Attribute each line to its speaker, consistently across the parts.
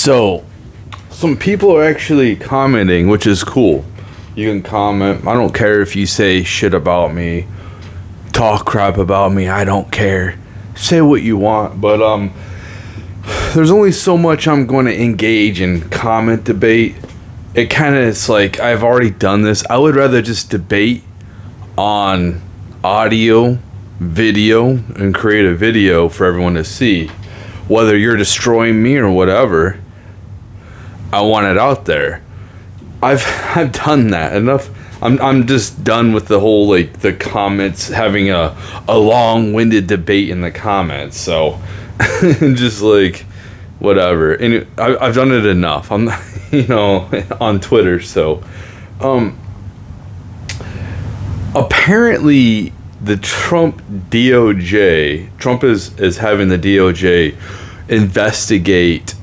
Speaker 1: So, some people are actually commenting, which is cool. You can comment. I don't care if you say shit about me, talk crap about me. I don't care. Say what you want, but there's only so much I'm going to engage in comment debate. It kind of it's like I've already done this. I would rather just debate on audio, video, and create a video for everyone to see. Whether you're destroying me or whatever, I want it out there. I've done that enough. I'm just done with the whole like the comments having a long-winded debate in the comments. So just like whatever. And I've done it enough. I'm on Twitter. So apparently the Trump is having the DOJ investigate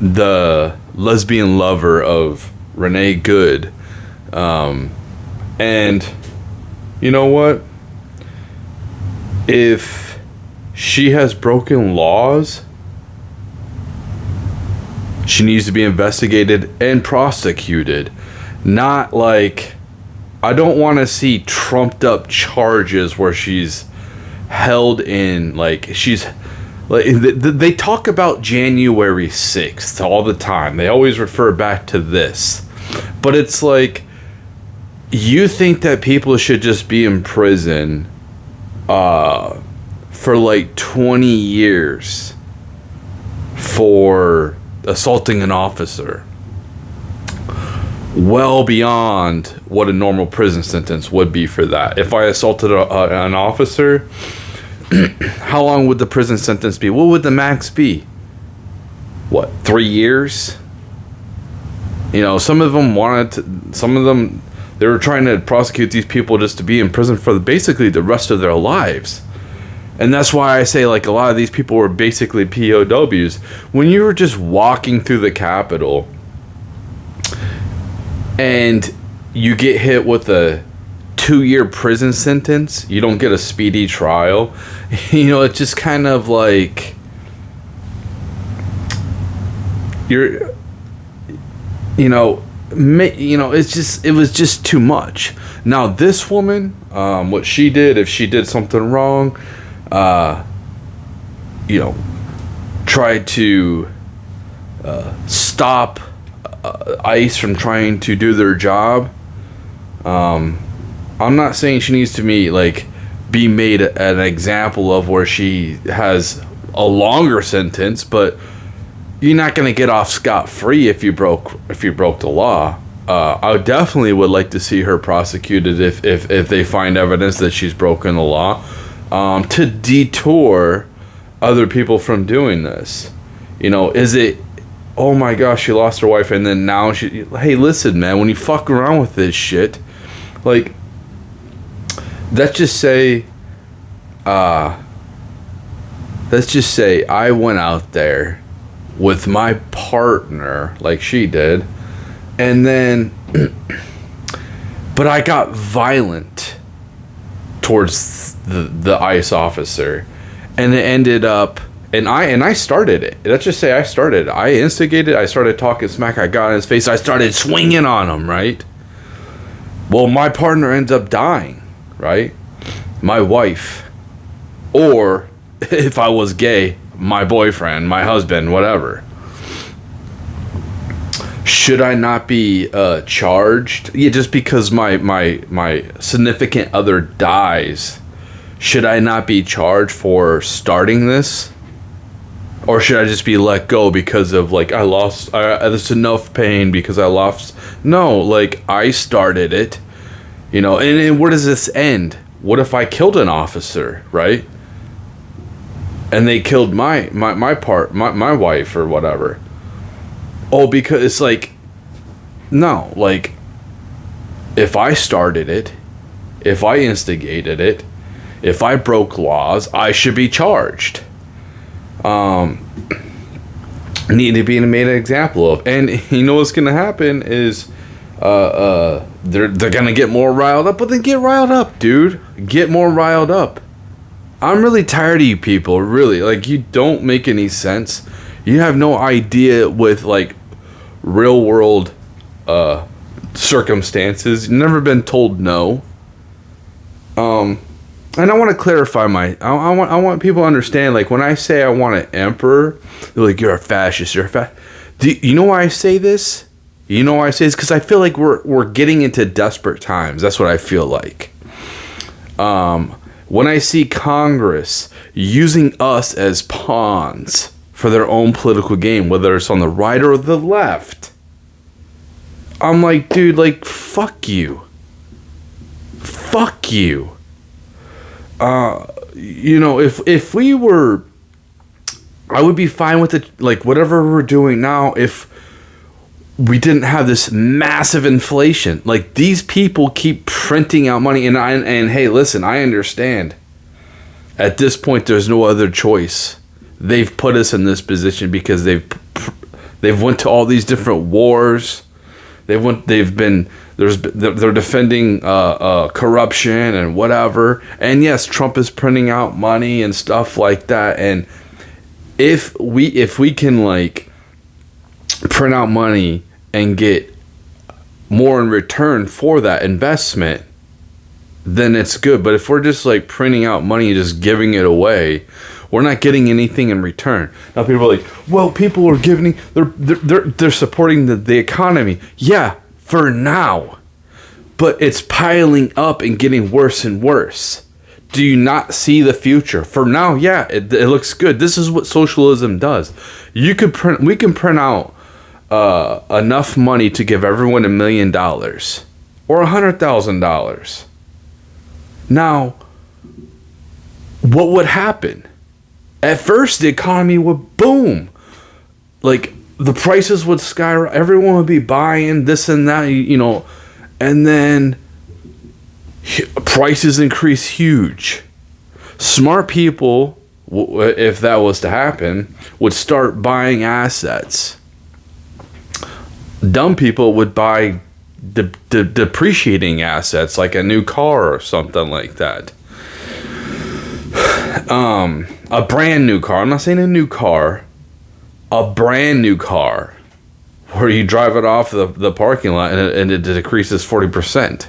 Speaker 1: the lesbian lover of Renee Good. And you know what? If she has broken laws, she needs to be investigated and prosecuted. Not like, I don't want to see trumped up charges where she's held in, like, she's, like, they talk about January 6th all the time. They always refer back to this. But it's like, you think that people should just be in prison for like 20 years for assaulting an officer, well beyond what a normal prison sentence would be for that. If I assaulted an officer, how long would the prison sentence be? What would the max be? What, 3 years? Some of them they were trying to prosecute these people just to be in prison for basically the rest of their lives. And that's why I say, like, a lot of these people were basically POWs. When you were just walking through the Capitol and you get hit with a 2-year prison sentence, you don't get a speedy trial. It's just kind of like it was just too much. Now this woman, what she did, if she did something wrong, tried to stop ICE from trying to do their job. I'm not saying she needs to be made an example of where she has a longer sentence, but you're not going to get off scot-free if you broke the law. I definitely would like to see her prosecuted if they find evidence that she's broken the law, to detour other people from doing this. Is it, oh my gosh, she lost her wife and then now hey, listen, man, when you fuck around with this shit, like, let's just say I went out there with my partner like she did, and then but I got violent towards the ICE officer, and it ended up, and I started it. Let's just say I instigated. I started talking smack. I got in his face. I started swinging on him, right? Well, my partner ends up dying, right? My wife, or if I was gay, my boyfriend, my husband, whatever. Should I not be charged? Yeah, just because my significant other dies, should I not be charged for starting this? Or should I just be let go because of, like, I lost, there's enough pain because I lost? No, like, I started it, and where does this end? What if I killed an officer, right? And they killed my wife or whatever. Oh, because it's like, no, like, if I started it, if I instigated it, if I broke laws, I should be charged. Need to be made an example of. And what's gonna happen is they're gonna get more riled up, but then get riled up, dude. Get more riled up. I'm really tired of you people, really. Like, you don't make any sense. You have no idea with like real world circumstances. You've never been told no. And I want to clarify I want people to understand, like, when I say I want an emperor, they're like, you're a fascist, you know why I say this? You know why I say this? Because I feel like we're getting into desperate times. That's what I feel like. When I see Congress using us as pawns for their own political game, whether it's on the right or the left, I'm like, dude, like, fuck you. Fuck you. You know, if we were, I would be fine with it, like, whatever we're doing now, if we didn't have this massive inflation. Like, these people keep printing out money, and hey, listen, I understand. At this point, there's no other choice. They've put us in this position because they've went to all these different wars. They're defending corruption and whatever. And yes, Trump is printing out money and stuff like that. And if we can, like, print out money and get more in return for that investment, then it's good. But if we're just like printing out money and just giving it away, we're not getting anything in return. Now people are like, well, people are giving, they're supporting the economy. Yeah, for now. But it's piling up and getting worse and worse. Do you not see the future? For now, yeah, it looks good. This is what socialism does. We can print out enough money to give everyone $1 million or $100,000. Now, what would happen? At first, the economy would boom. Like, the prices would skyrocket. Everyone would be buying this and that, you know, and then prices increase huge. Smart people, if that was to happen, would start buying assets. Dumb people would buy depreciating assets, like a new car or something like that. A brand new car. I'm not saying a new car. A brand new car, where you drive it off the parking lot and it decreases 40%.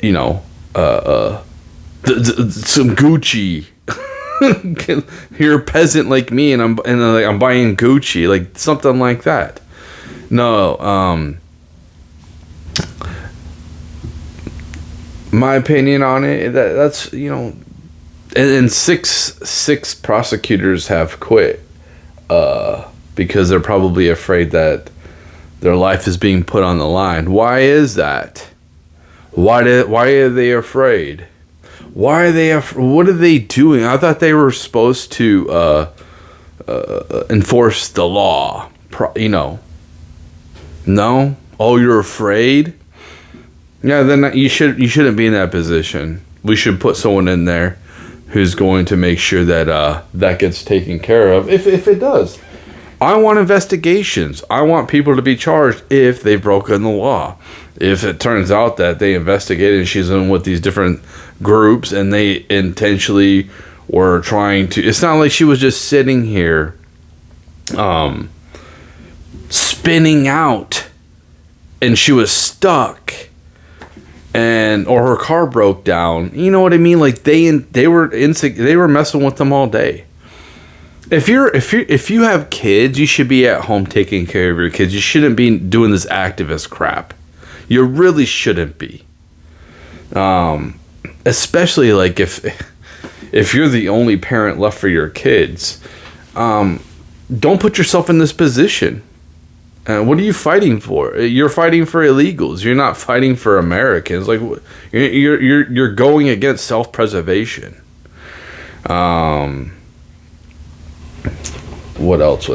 Speaker 1: You know, some Gucci. You're a peasant like me, and I'm buying Gucci, like something like that. No, my opinion on it, that's, you know, and six prosecutors have quit because they're probably afraid that their life is being put on the line. Why is that? Why are they afraid? Why are they? What are they doing? I thought they were supposed to enforce the law. You know. No. Oh, you're afraid? Yeah. Then you shouldn't be in that position. We should put someone in there who's going to make sure that that gets taken care of. If it does, I want investigations. I want people to be charged if they've broken the law. If it turns out that they investigated and she's in with these different groups and they intentionally were trying to, it's not like she was just sitting here spinning out and she was stuck or her car broke down. You know what I mean? Like they were messing with them all day. If you have kids, you should be at home taking care of your kids. You shouldn't be doing this activist crap. You really shouldn't be. Especially like if you're the only parent left for your kids, don't put yourself in this position. What are you fighting for? You're fighting for illegals. You're not fighting for Americans. Like you're going against self-preservation. What else?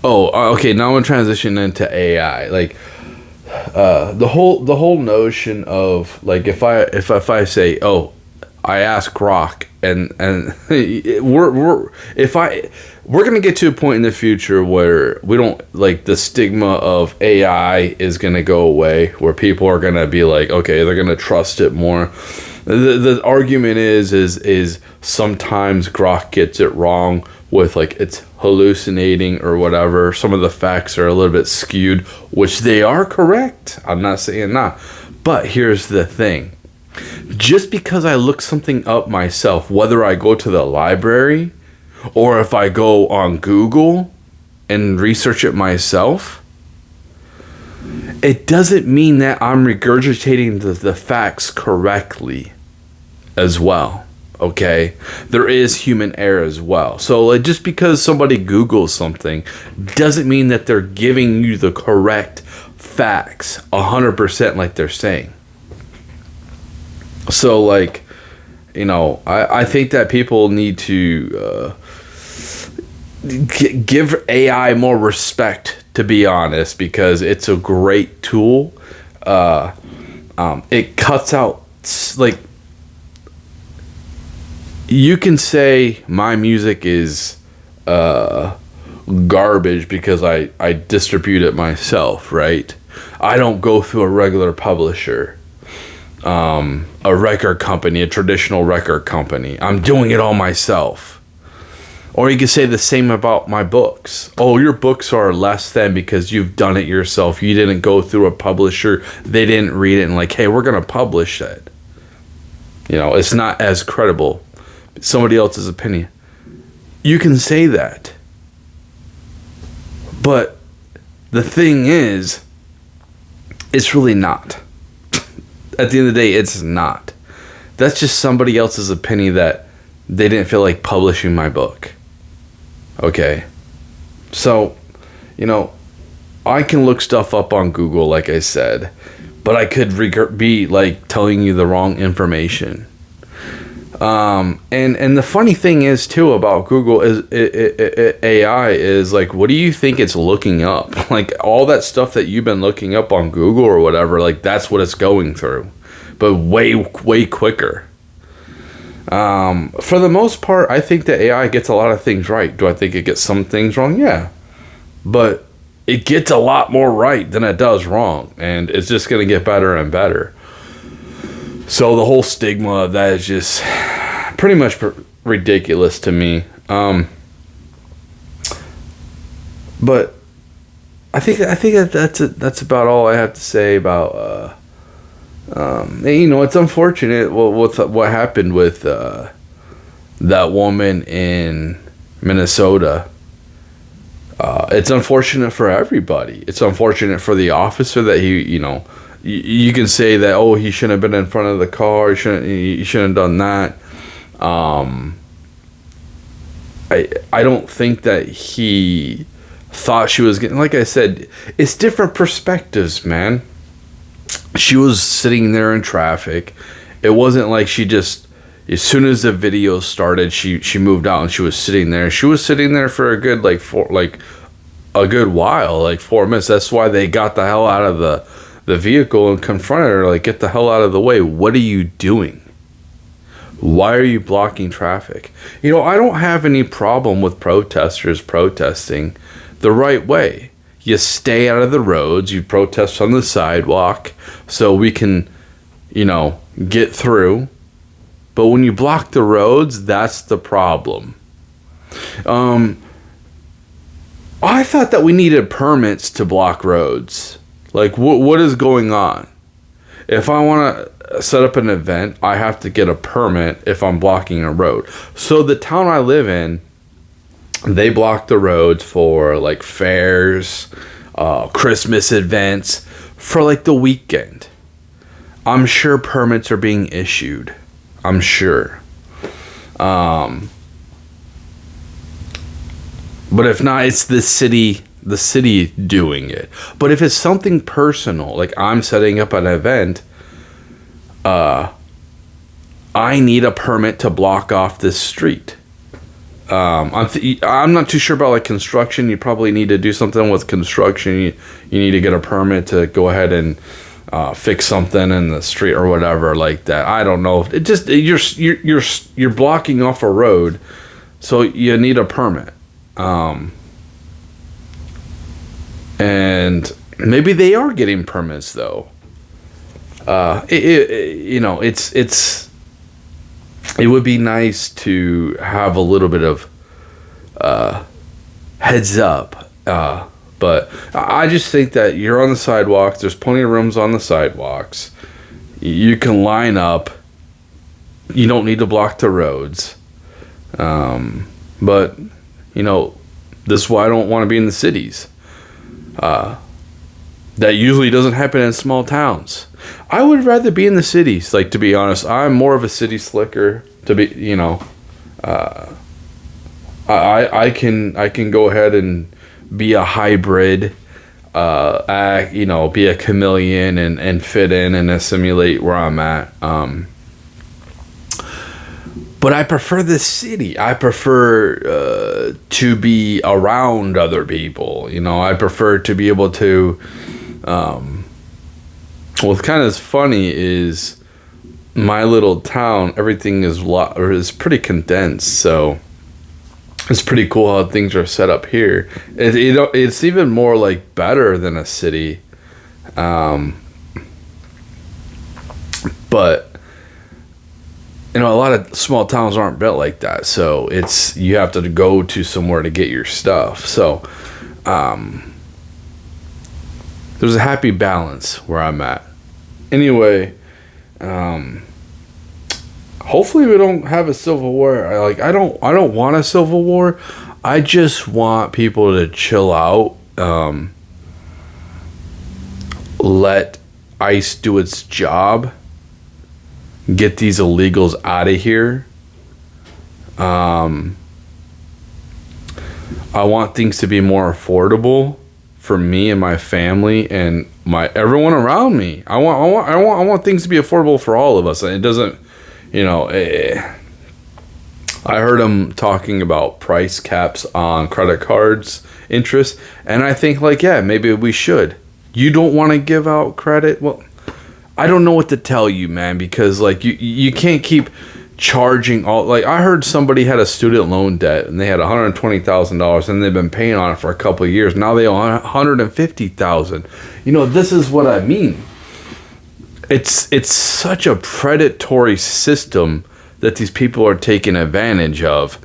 Speaker 1: Oh, okay. Now I'm gonna transition into AI. Like the whole notion of like if I say, oh, I ask Grok and we're gonna get to a point in the future where we don't, like, the stigma of AI is gonna go away, where people are gonna be like, okay, they're gonna trust it more. The argument is sometimes Grok gets it wrong with like it's hallucinating or whatever. Some of the facts are a little bit skewed, which they are correct. I'm not saying not. But here's the thing. Just because I look something up myself, whether I go to the library or if I go on Google and research it myself, it doesn't mean that I'm regurgitating the facts correctly as well. Okay? There is human error as well. So like, just because somebody Googles something doesn't mean that they're giving you the correct facts 100% like they're saying. So like, you know, I think that people need to give AI more respect, to be honest, because it's a great tool. It cuts out, like, you can say my music is garbage because I distribute it myself, right? I don't go through a regular publisher, a record company, a traditional record company. I'm doing it all myself. Or you could say the same about my books. Oh, your books are less than because you've done it yourself. You didn't go through a publisher. They didn't read it and like, hey, we're going to publish that. You know, it's not as credible. Somebody else's opinion. You can say that. But the thing is, it's really not. At the end of the day, it's not. That's just somebody else's opinion that they didn't feel like publishing my book. Okay. So, you know, I can look stuff up on Google, like I said, but I could be like telling you the wrong information. And the funny thing is too about Google is AI is like, what do you think it's looking up? Like all that stuff that you've been looking up on Google or whatever, like that's what it's going through, but way quicker. For the most part, I think that AI gets a lot of things right. Do I think it gets some things wrong? Yeah, but it gets a lot more right than it does wrong, and it's just going to get better and better. So the whole stigma of that is just pretty much ridiculous to me. But I think that's about all I have to say about. You know, it's unfortunate what happened with that woman in Minnesota. It's unfortunate for everybody. It's unfortunate for the officer that he, you know. You can say that, oh, he shouldn't have been in front of the car. He shouldn't have done that. I don't think that he thought she was getting. Like I said, it's different perspectives, man. She was sitting there in traffic. It wasn't like she just, as soon as the video started, she moved out and she was sitting there. She was sitting there for a good a good while, like 4 minutes. That's why they got the hell out of the vehicle and confronted her, like, get the hell out of the way. What are you doing? Why are you blocking traffic? You know, I don't have any problem with protesters protesting the right way. You stay out of the roads, you protest on the sidewalk so we can, you know, get through. But when you block the roads, that's the problem. I thought that we needed permits to block roads. Like, what is going on? If I want to set up an event, I have to get a permit if I'm blocking a road. So the town I live in, they block the roads for like fairs, Christmas events, for like the weekend. I'm sure permits are being issued. I'm sure. But if not, it's the city doing it. But if it's something personal, like I'm setting up an event, I need a permit to block off this street. I'm not too sure about like construction. You probably need to do something with construction. You need to get a permit to go ahead and fix something in the street or whatever like that. I don't know. It just you're blocking off a road, so you need a permit. And maybe they are getting permits though. You know, it's it would be nice to have a little bit of heads up. But I just think that you're on the sidewalks. There's plenty of rooms on the sidewalks. You can line up. You don't need to block the roads. But, this is why I don't want to be in the cities. That usually doesn't happen in small towns. I would rather be in the cities. Like, to be honest, I'm more of a city slicker. To be, I can go ahead and be a hybrid, be a chameleon and fit in and assimilate where I'm at. But I prefer the city. I prefer to be around other people. I prefer to be able to. What's kind of funny is my little town. Everything is pretty condensed, so it's pretty cool how things are set up here. It's even more like better than a city, but. A lot of small towns aren't built like that, so you have to go to somewhere to get your stuff. So, there's a happy balance where I'm at. Anyway, hopefully we don't have a civil war. I don't want a civil war. I just want people to chill out. Let ICE do its job. Get these illegals out of here. I want things to be more affordable for me and my family and everyone around me. I want things to be affordable for all of us. And it doesn't, I heard him talking about price caps on credit cards, interest, and I think maybe we should. You don't want to give out credit? Well, I don't know what to tell you, man, because you can't keep charging all. I heard somebody had a student loan debt and they had $120,000 and they've been paying on it for a couple of years. Now they owe $150,000. This is what I mean. It's such a predatory system that these people are taking advantage of,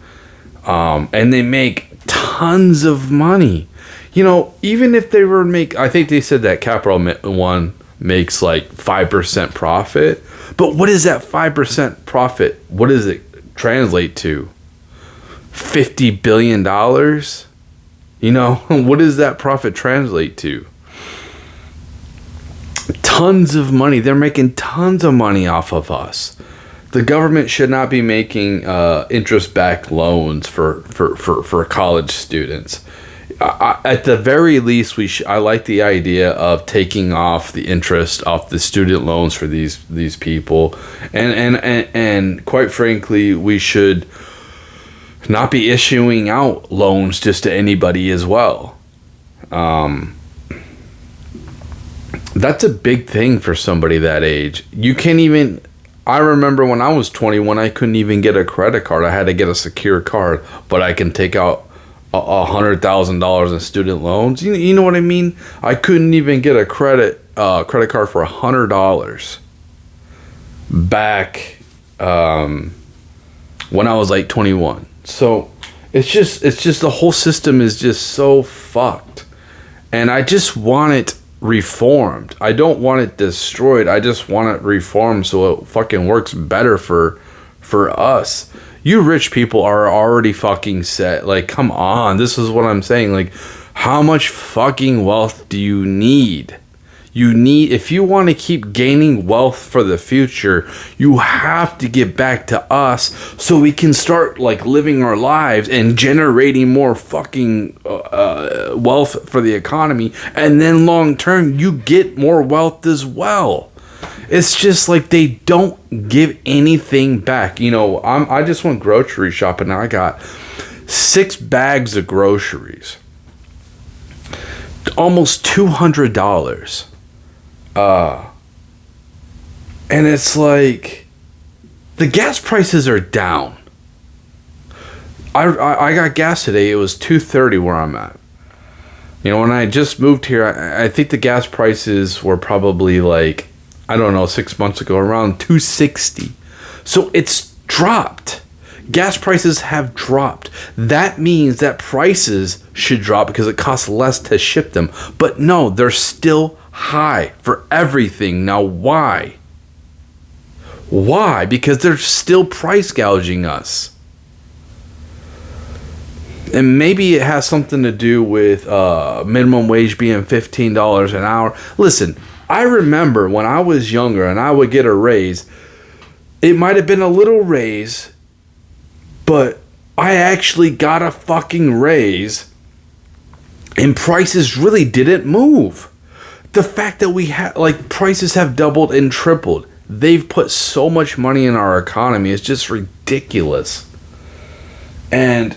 Speaker 1: and they make tons of money. Even if they were I think they said that Capital One makes 5% profit, but what is that 5% profit? What does it translate to? $50 billion? What does that profit translate to? Tons of money. They're making tons of money off of us. The government should not be making interest-backed loans for college students. At the very least, I like the idea of taking off the interest off the student loans for these people, and quite frankly, we should not be issuing out loans just to anybody as well. That's a big thing for somebody that age. You can't even. I remember when I was 21, I couldn't even get a credit card. I had to get a secure card, but I can take out $100,000 in student loans. You know what I mean? I couldn't even get a credit card for $100 back when I was 21. So it's just the whole system is just so fucked, and I just want it reformed. I don't want it destroyed. I just want it reformed so it fucking works better for us. You rich people are already fucking set. Come on. This is what I'm saying. How much fucking wealth do you need? If you want to keep gaining wealth for the future, you have to get back to us so we can start living our lives and generating more fucking wealth for the economy. And then long term, you get more wealth as well. It's just they don't give anything back. I just went grocery shopping and I got 6 bags of groceries. Almost $200. And it's the gas prices are down. I got gas today. It was $2.30 where I'm at. When I just moved here, I think the gas prices were probably 6 months ago, around $2.60. So it's dropped. Gas prices have dropped. That means that prices should drop because it costs less to ship them. But no, they're still high for everything. Now, why? Why? Because they're still price gouging us. And maybe it has something to do with minimum wage being $15 an hour. Listen, I remember when I was younger and I would get a raise, it might have been a little raise, but I actually got a fucking raise and prices really didn't move. The fact that we have, like, prices have doubled and tripled. They've put so much money in our economy. It's just ridiculous. And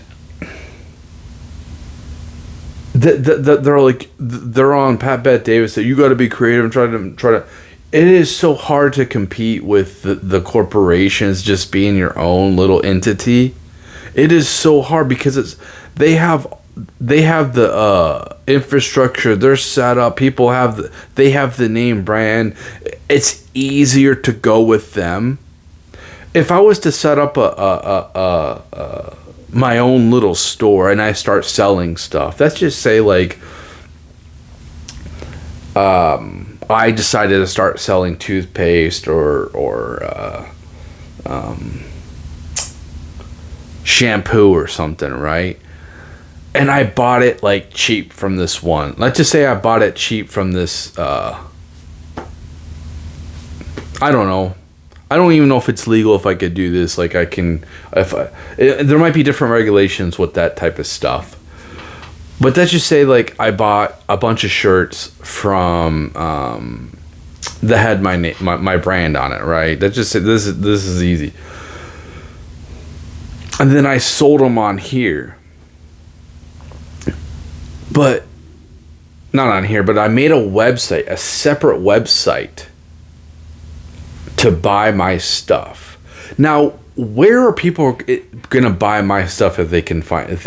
Speaker 1: they're on Pat Bet Davis that you got to be creative and try to. It is so hard to compete with the corporations just being your own little entity. It is so hard because they have the infrastructure. They're set up. People they have the name brand. It's easier to go with them. If I was to set up my own little store and I start selling stuff, let's just say like I decided to start selling toothpaste or shampoo or something, right? And I bought it like cheap from this one. Let's just say I bought it cheap from this I don't know. I don't even know if it's legal, if I could do this. Like I can, there might be different regulations with that type of stuff. But let's just say like I bought a bunch of shirts from that had my brand on it, right? Let's just say this is easy. And then I sold them on here. But not on here, but I made a website, a separate website to buy my stuff. Now, where are people gonna buy my stuff if they can buy it?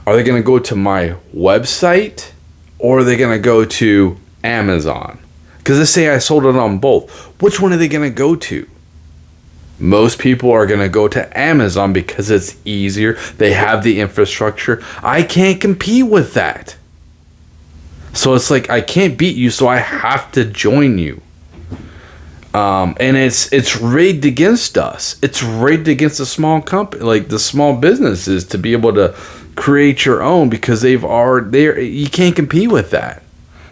Speaker 1: Are they gonna go to my website or are they gonna go to Amazon? Because let's say I sold it on both. Which one are they gonna go to? Most people are gonna go to Amazon because it's easier. They have the infrastructure. I can't compete with that. So it's like I can't beat you, so I have to join you. And it's rigged against us. It's rigged against the small company, like the small businesses, to be able to create your own because you can't compete with that.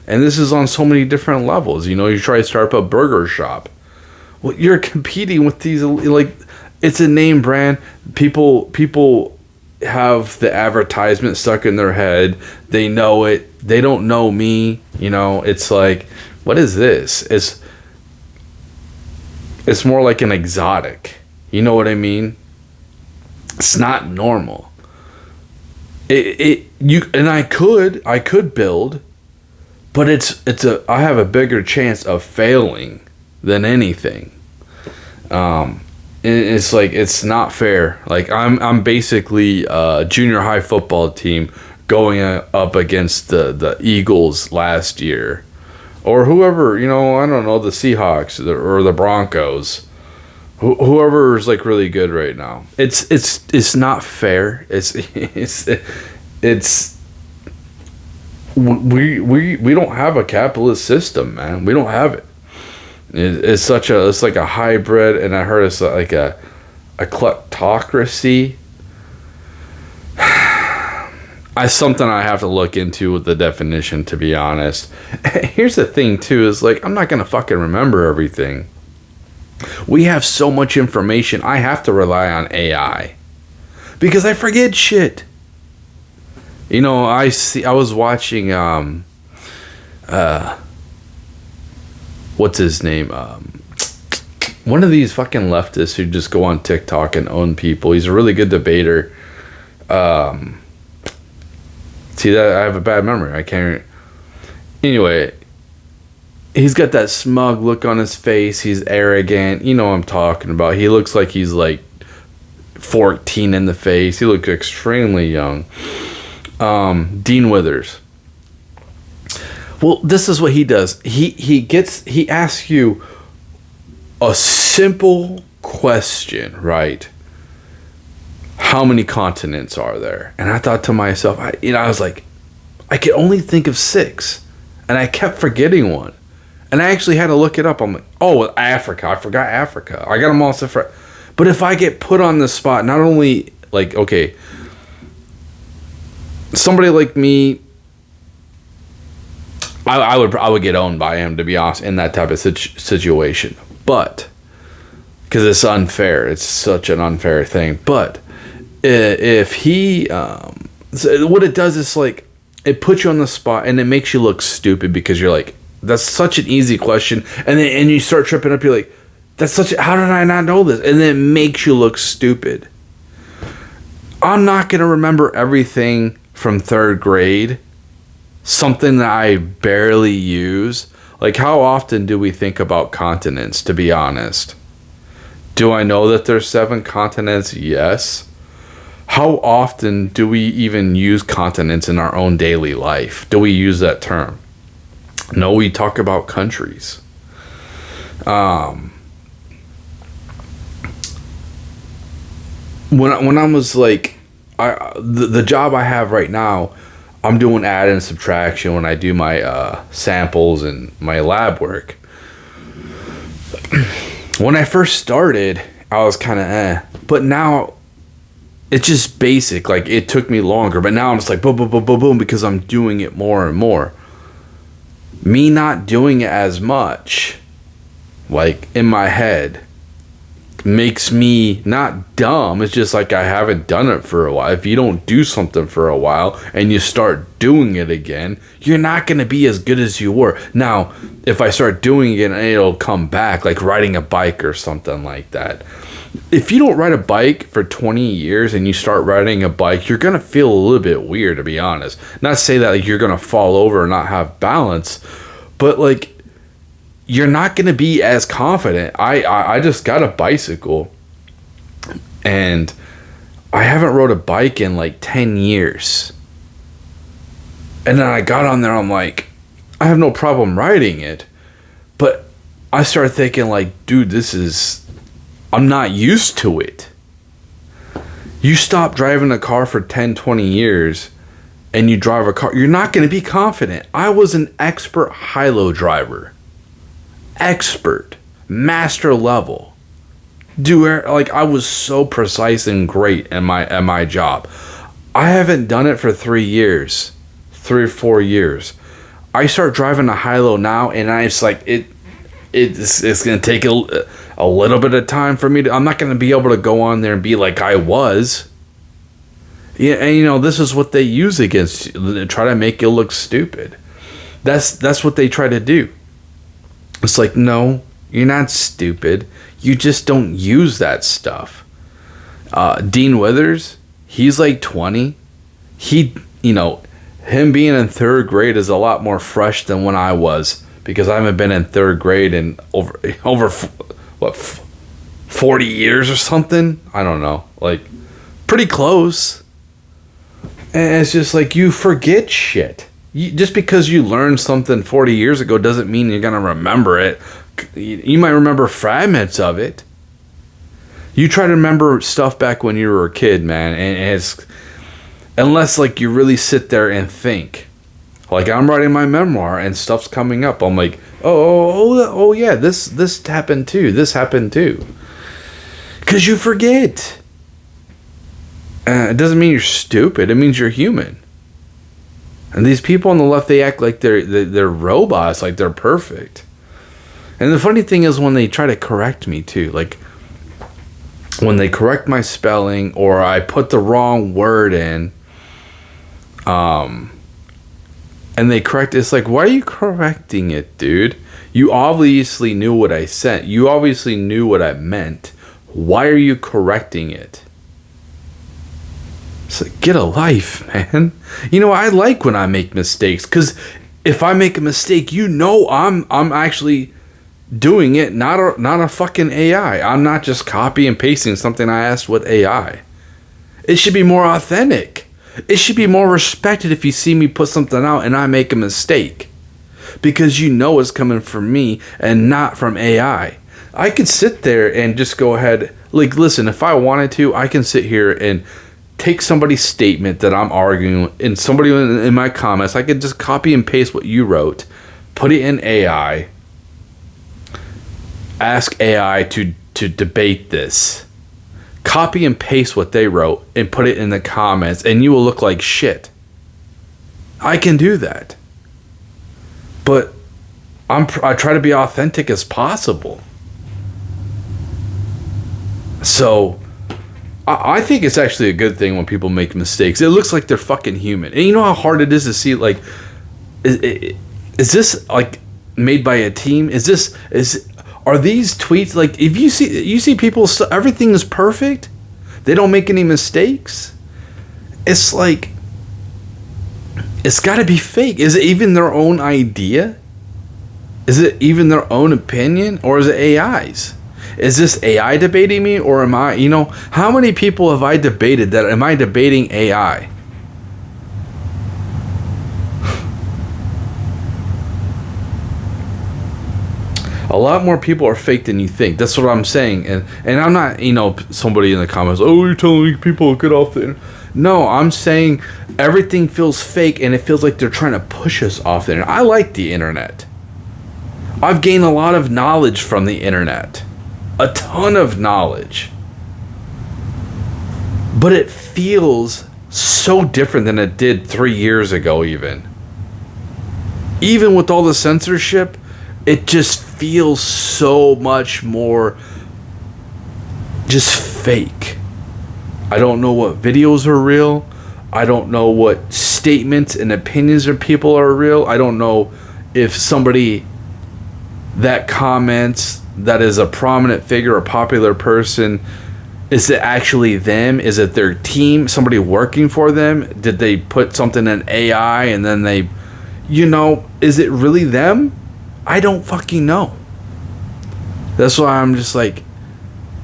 Speaker 1: And this is on so many different levels. You know, you try to start up a burger shop. Well, you're competing with these, like, it's a name brand. People have the advertisement stuck in their head. They know it. They don't know me. You know, it's like, what is this? It's more like an exotic. You know what I mean? It's not normal. I could build, but I have a bigger chance of failing than anything. It's like, it's not fair. Like I'm basically a junior high football team going up against the Eagles last year. Or whoever, you know, I don't know, the Seahawks or the Broncos, whoever is like really good right now. It's not fair. We don't have a capitalist system, man. We don't have it. It's like a hybrid, and I heard it's like a kleptocracy. It's something I have to look into with the definition, to be honest. Here's the thing, too, is like, I'm not going to fucking remember everything. We have so much information, I have to rely on AI. Because I forget shit. You know, I was watching, what's his name? One of these fucking leftists who just go on TikTok and own people. He's a really good debater. See, that I have a bad memory. I can't. Anyway, he's got that smug look on his face. He's arrogant. You know what I'm talking about. He looks like he's like 14 in the face. He looks extremely young. Dean Withers. Well, this is what he does. He asks you a simple question, right? How many continents are there? And I thought to myself, I was like, I could only think of 6. And I kept forgetting one. And I actually had to look it up. I'm like, oh, Africa. I forgot Africa. I got them all separate. But if I get put on the spot, not only, like, okay, somebody like me, I would get owned by him, to be honest, in that type of situation. But, because it's unfair. It's such an unfair thing. But, if he, so what it does is, like, it puts you on the spot, and it makes you look stupid, because you're like, that's such an easy question, and you start tripping up, you're like, how did I not know this? And then it makes you look stupid. I'm not going to remember everything from 3rd grade, something that I barely use. Like, how often do we think about continents, to be honest? Do I know that there's 7 continents? Yes. How often do we even use continents in our own daily life? Do we use that term? No, we talk about countries. When I was like, the job I have right now, I'm doing add and subtraction when I do my samples and my lab work. When I first started, I was kind of but now it's just basic. Like, it took me longer, but now I'm just like boom, boom, boom, boom, boom, because I'm doing it more and more. Me not doing it as much, like, in my head, makes me not dumb. It's just like I haven't done it for a while. If you don't do something for a while and you start doing it again, you're not going to be as good as you were. Now, if I start doing it, it'll come back, like riding a bike or something like that. If you don't ride a bike for 20 years and you start riding a bike, you're going to feel a little bit weird, to be honest. Not to say that, like, you're going to fall over and not have balance, but, like, you're not going to be as confident. I just got a bicycle, and I haven't rode a bike in like 10 years. And then I got on there, I'm like, I have no problem riding it. But I started thinking, like, dude, I'm not used to it. You stop driving a car for 10, 20 years, and you drive a car, you're not going to be confident. I was an expert high-low driver. Expert, master level, like, I was so precise and great at my job. I haven't done it for 3 or 4 years. I start driving a high-low now, and it's like it's gonna take a little bit of time for me I'm not gonna be able to go on there and be like I was. Yeah, and this is what they use against you, try to make you look stupid. That's what they try to do. It's like, no, you're not stupid. You just don't use that stuff. Dean Withers, he's like 20. Him being in 3rd grade is a lot more fresh than when I was, because I haven't been in 3rd grade in over 40 years or something. I don't know, like, pretty close. And it's just like, you forget shit. Just because you learned something 40 years ago doesn't mean you're going to remember it. You might remember fragments of it. You try to remember stuff back when you were a kid, man, and it's, unless, like, you really sit there and think. Like, I'm writing my memoir and stuff's coming up. I'm like, oh yeah, this happened too. This happened too. Because you forget. It doesn't mean you're stupid. It means you're human. And these people on the left, they act like they're robots, like they're perfect. And the funny thing is when they try to correct me too, like when they correct my spelling or I put the wrong word in, and they correct, it's like, why are you correcting it, dude? You obviously knew what I said. You obviously knew what I meant. Why are you correcting it? It's like, get a life, man. I like when I make mistakes, because if I make a mistake, I'm actually doing it, not a fucking AI. I'm not just copy and pasting something I asked with AI. It should be more authentic. It should be more respected if you see me put something out and I make a mistake, because it's coming from me and not from AI. I could sit there and just go ahead. Like, listen, if I wanted to, I can sit here and take somebody's statement that I'm arguing, and somebody in my comments, I could just copy and paste what you wrote, put it in AI, ask AI to debate this, copy and paste what they wrote, and put it in the comments, and you will look like shit. I can do that. But I try to be authentic as possible. So I think it's actually a good thing when people make mistakes. It looks like they're fucking human. And you know how hard it is to see, like, is this like made by a team? Are these tweets, like, if you see people, everything is perfect, they don't make any mistakes, it's like, it's got to be fake. Is it even their own idea? Is it even their own opinion? Or is it AI's? Is this AI debating me? Or am I, how many people have I debated that? Am I debating AI? A lot more people are fake than you think. That's what I'm saying. And I'm not, somebody in the comments, oh, you're telling people to get off the internet. No, I'm saying everything feels fake, and it feels like they're trying to push us off the internet. I like the internet. I've gained a lot of knowledge from the internet. A ton of knowledge. But it feels so different than it did 3 years ago, even. Even with all the censorship, it just feels so much more just fake. I don't know what videos are real. I don't know what statements and opinions of people are real. I don't know if somebody that comments that is a prominent figure, a popular person, is it actually them? Is it their team? Somebody working for them? Did they put something in AI and then they, is it really them? I don't fucking know. That's why I'm just like,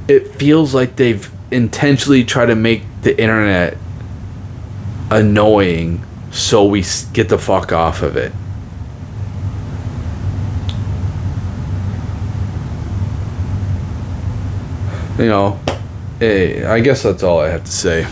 Speaker 1: it feels like they've intentionally tried to make the internet annoying so we get the fuck off of it. Hey, I guess that's all I have to say.